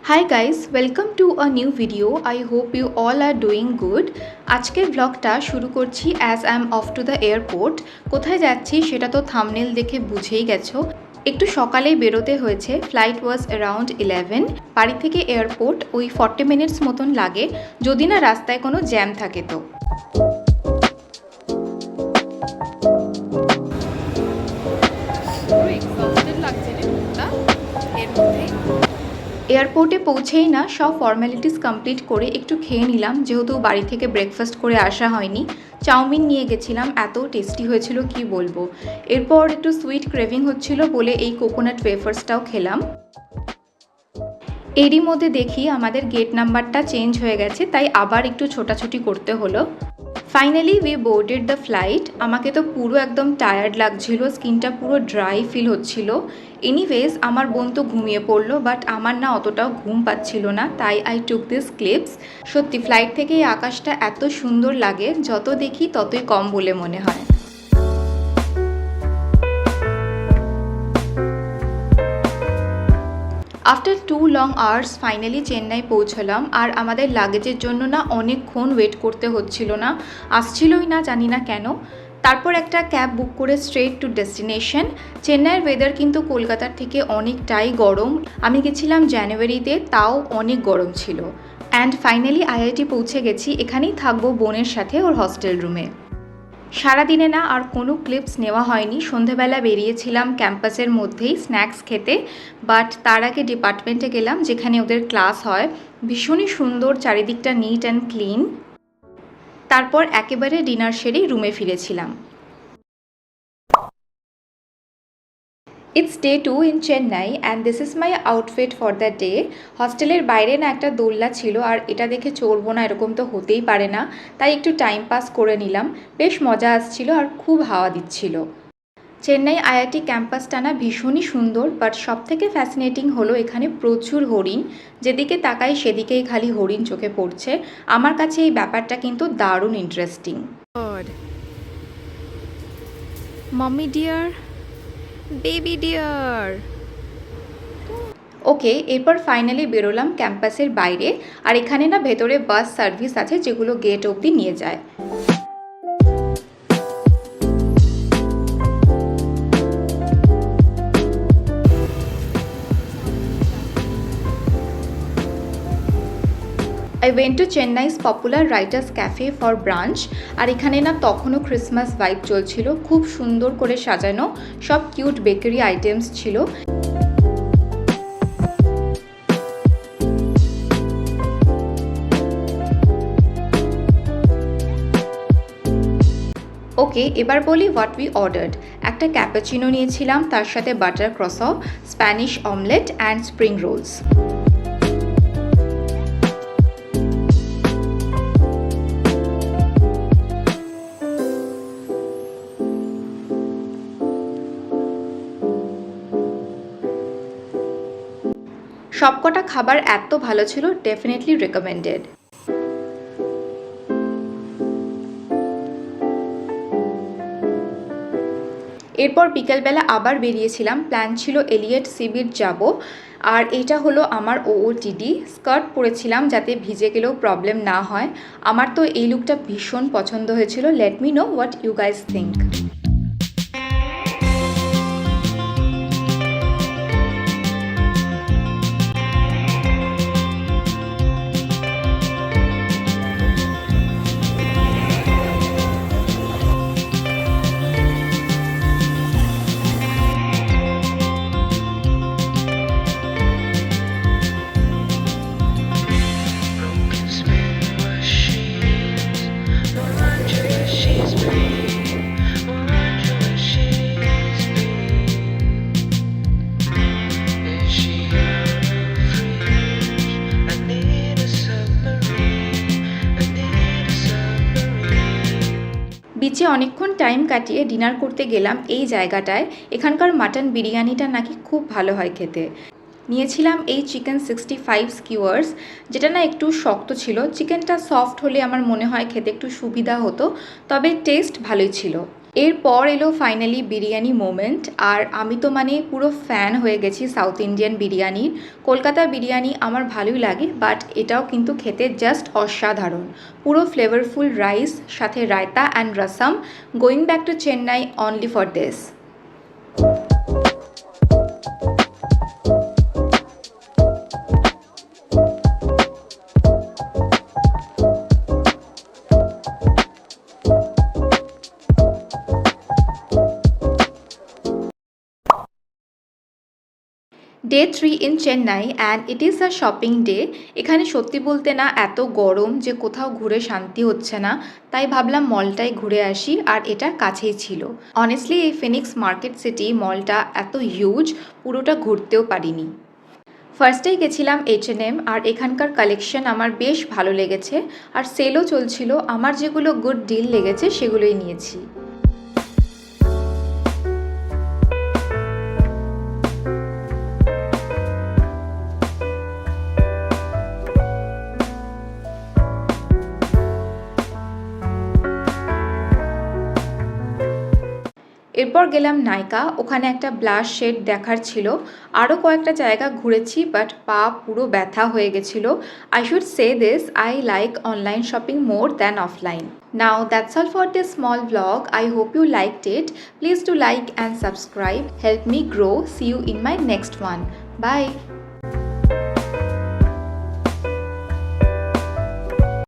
Hi guys, welcome to a new video. I hope you all are doing good. আজকের ব্লগটা শুরু করছি as I am of to the airport. কোথায় যাচ্ছি সেটা তো থাম্বনেল দেখে বুঝেই গেছো। একটু সকালেই বেরোতে হয়েছে। ফ্লাইট ওয়াজ অ্যারাউন্ড 11। বাড়ি থেকে এয়ারপোর্ট ওই 40 মিনিটস মতন লাগে, যদি না রাস্তায় কোনো জ্যাম থাকে তো। এয়ারপোর্টে পৌঁছেই না সব ফর্ম্যালিটিস কমপ্লিট করে একটু খেয়ে নিলাম, যেহেতু বাড়ি থেকে ব্রেকফাস্ট করে আসা হয়নি। চাউমিন নিয়ে গেছিলাম, এত টেস্টি হয়েছিল কি বলবো। এরপর একটু সুইট ক্রেভিং হচ্ছিল বলে এই কোকোনাট ওয়েফার্সটাও খেলাম। এরই মধ্যে দেখি আমাদের গেট নাম্বারটা চেঞ্জ হয়ে গেছে, তাই আবার একটু ছোটাছুটি করতে হলো। Finally we boarded the flight. আমাকে তো পুরো একদম টায়ার্ড লাগছিল, স্কিনটা পুরো ড্রাই ফিল হচ্ছিল। এনিওয়েজ আমার বোন তো ঘুমিয়ে পড়লো, বাট আমার না অতটাও ঘুম পাচ্ছিল না, তাই আই টুক দিস ক্লিপস। সত্যি ফ্লাইট থেকে এই আকাশটা এত সুন্দর লাগে, যত দেখি ততই কম বলে মনে হয়। After 2 long hours finally Chennai পৌঁছলাম। আর আমাদের লাগেজের জন্য না অনেকক্ষণ ওয়েট করতে হচ্ছিল না, আসছিলই না, জানি না কেন। তারপর একটা ক্যাব বুক করে স্ট্রেট টু ডেস্টিনেশন। চেন্নাইয়ের ওয়েদার কিন্তু কলকাতার থেকে অনেকটাই গরম। আমি গেছিলাম জানুয়ারিতে, তাও অনেক গরম ছিল। অ্যান্ড ফাইনালি আইআইটি পৌঁছে গেছি। এখানেই থাকবো বোনের সাথে ওর হস্টেল রুমে। সারাদিনে না আর কোনো ক্লিপস নেওয়া হয়নি। সন্ধেবেলা বেরিয়েছিলাম ক্যাম্পাসের মধ্যেই স্ন্যাক্স খেতে, বাট তার আগে ডিপার্টমেন্টে গেলাম যেখানে ওদের ক্লাস হয়। ভীষণই সুন্দর, চারিদিকটা নিট অ্যান্ড ক্লিন। তারপর একেবারে ডিনার সেরেই রুমে ফিরেছিলাম। It's day 2 in Chennai and this is my outfit for the day. হস্টেলের বাইরে না একটা দোলনা ছিল, আর এটা দেখে চড়বো না এরকম তো হতেই পারে না, তাই একটু টাইম পাস করে নিলাম। বেশ মজা আসছিল আর খুব হাওয়া দিচ্ছিল। চেন্নাই আইআইটি ক্যাম্পাসটা না ভীষণই সুন্দর, বাট সবথেকে ফ্যাসিনেটিং হলো এখানে প্রচুর হরিণ। যেদিকে তাকাই সেদিকেই খালি হরিণ চোখে পড়ছে। আমার কাছে এই ব্যাপারটা কিন্তু দারুণ interesting. Mummy dear, baby dear. Okay, এরপর ফাইনালি বেরোলাম ক্যাম্পাসের বাইরে। আর এখানে না ভেতরে বাস সার্ভিস আছে যেগুলো গেট অবধি নিয়ে যায়। I went to Chennai's popular Writers Cafe for brunch. আর এখানে না তখনও ক্রিসমাস ভাইব চলছিল, খুব সুন্দর করে সাজানো, সব কিউট বেকারি আইটেমস ছিল। ওকে, এবার বলি হোয়াট উই অর্ডার্ড। একটা ক্যাপাচিনো নিয়েছিলাম, তার সাথে butter croissant, Spanish omelette and spring rolls. সবকটা খাবার এত ভালো ছিল, ডেফিনেটলি রেকমেন্ডেড। এরপর বিকেলবেলা আবার বেরিয়েছিলাম। প্ল্যান ছিল এলিয়েট সি বিচ যাব। আর এটা হলো আমার ওওটিডি। স্কার্ট পরেছিলাম যাতে ভিজে গেলেও প্রবলেম না হয়। আমার তো এই লুকটা ভীষণ পছন্দ হয়েছিল। Let me know what you guys think. বিচে অনেকক্ষণ টাইম কাটিয়ে ডিনার করতে গেলাম এই জায়গাটায়। এখানকার মাটন বিরিয়ানিটা নাকি খুব ভালো হয় খেতে। নিয়েছিলাম এই চিকেন 65 স্কিওয়ার্স, যেটা না একটু শক্ত ছিল। চিকেনটা সফট হলে আমার মনে হয় খেতে একটু সুবিধা হতো, তবে টেস্ট ভালোই ছিল। এরপর এলো ফাইনালি বিরিয়ানি মোমেন্ট, আর আমি তো মানে পুরো ফ্যান হয়ে গেছি সাউথ ইন্ডিয়ান বিরিয়ানির। কলকাতা বিরিয়ানি আমার ভালোই লাগে, বাট এটাও কিন্তু খেতে জাস্ট অসাধারণ। পুরো ফ্লেভারফুল রাইস, সাথে raita and rasam. Going back to Chennai only for this. Day 3 in Chennai and it is a shopping day. এখানে সত্যি বলতে না এত গরম যে কোথাও ঘুরে শান্তি হচ্ছে না, তাই ভাবলাম মলটাই ঘুরে আসি, আর এটা কাছেই ছিল। অনেস্টলি এই ফিনিক্স মার্কেট সিটি মলটা এত হিউজ, পুরোটা ঘুরতেও পারিনি। ফার্স্টেই গেছিলাম H&M, আর এখানকার কালেকশন আমার বেশ ভালো লেগেছে, আর সেলও চলছিল। আমার যেগুলো গুড ডিল লেগেছে সেগুলোই নিয়েছি। এরপর গেলাম নাইকা, ওখানে একটা ব্লাশ শেড দেখার ছিল। আরও কয়েকটা জায়গা ঘুরেছি, বাট পা পুরো ব্যথা হয়ে গেছিলো। I should say this, I like online shopping more than offline. Now that's all for this small vlog. I hope you liked it. Please do like and subscribe. Help me grow. See you in my next one. Bye.